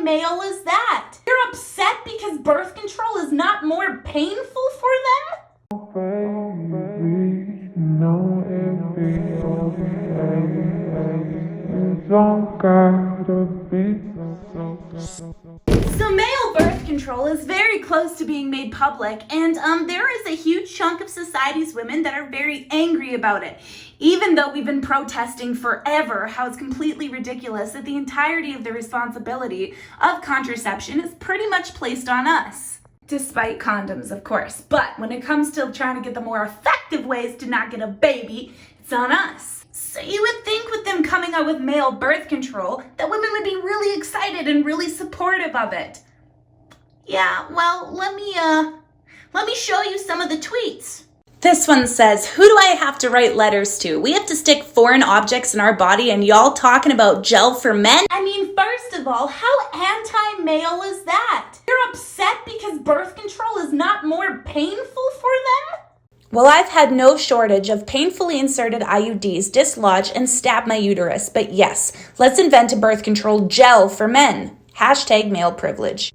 anti-male is that? You're upset because birth control is not more painful for them? So male birth control is very close to being made public, and there is a huge chunk of society's women that are very angry about it, even though we've been protesting forever how it's completely ridiculous that the entirety of the responsibility of contraception is pretty much placed on us. Despite condoms, of course. But when it comes to trying to get the more effective ways to not get a baby, it's on us. So you would think with them coming out with male birth control that women would be really excited and really supportive of it. Yeah, well, let me show you some of the tweets. This one says, who do I have to write letters to? We have to stick foreign objects in our body and y'all talking about gel for men? I mean, first of all, how anti-male is that? You're upset because birth control is not more painful for them? Well, I've had no shortage of painfully inserted IUDs dislodge and stab my uterus, but yes, let's invent a birth control gel for men. Hashtag male privilege.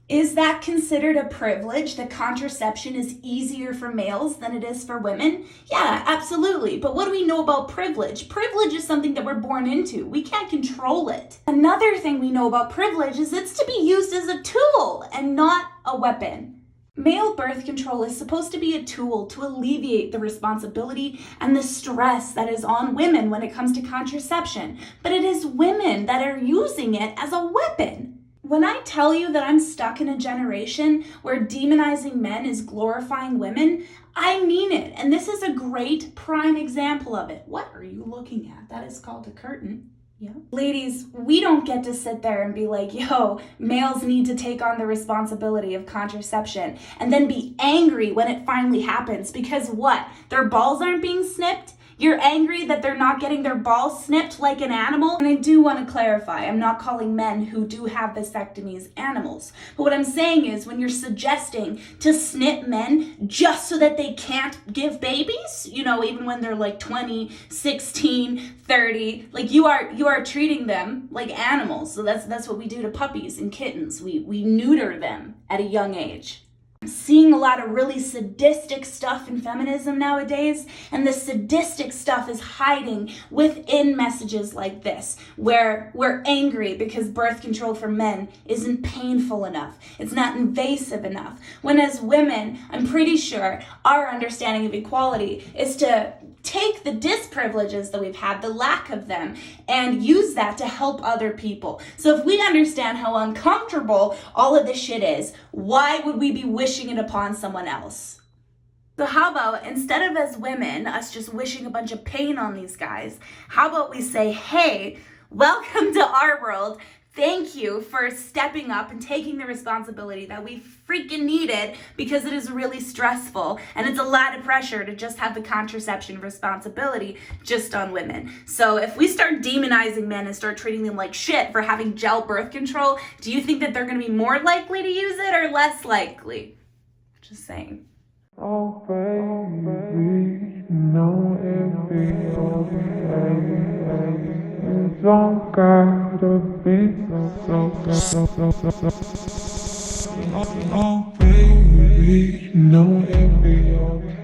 Is that considered a privilege that contraception is easier for males than it is for women? Yeah, absolutely. But what do we know about privilege? Privilege is something that we're born into. We can't control it. Another thing we know about privilege is it's to be used as a tool and not a weapon. Male birth control is supposed to be a tool to alleviate the responsibility and the stress that is on women when it comes to contraception, but it is women that are using it as a weapon. When I tell you that I'm stuck in a generation where demonizing men is glorifying women, I mean it, and this is a great prime example of it. What are you looking at? That is called a curtain. Yeah. Ladies, we don't get to sit there and be like, yo, males need to take on the responsibility of contraception and then be angry when it finally happens because what? Their balls aren't being snipped? You're angry that they're not getting their balls snipped like an animal? And I do want to clarify, I'm not calling men who do have vasectomies animals. But what I'm saying is when you're suggesting to snip men just so that they can't give babies, even when they're like 20, 16, 30, like you are treating them like animals. So that's what we do to puppies and kittens. We neuter them at a young age. I'm seeing a lot of really sadistic stuff in feminism nowadays, and the sadistic stuff is hiding within messages like this, where we're angry because birth control for men isn't painful enough, it's not invasive enough, when as women, I'm pretty sure our understanding of equality is to take the disprivileges that we've had, the lack of them, and use that to help other people. So if we understand how uncomfortable all of this shit is, why would we be wishing it upon someone else? So how about, instead of as women, us just wishing a bunch of pain on these guys, how about we say, hey, welcome to our world. Thank you for stepping up and taking the responsibility that we freaking needed because it is really stressful and it's a lot of pressure to just have the contraception responsibility just on women. So if we start demonizing men and start treating them like shit for having gel birth control, do you think that they're going to be more likely to use it or less likely? Just saying. Oh baby, no it be okay. You don't gotta be so. Oh baby, no it be okay.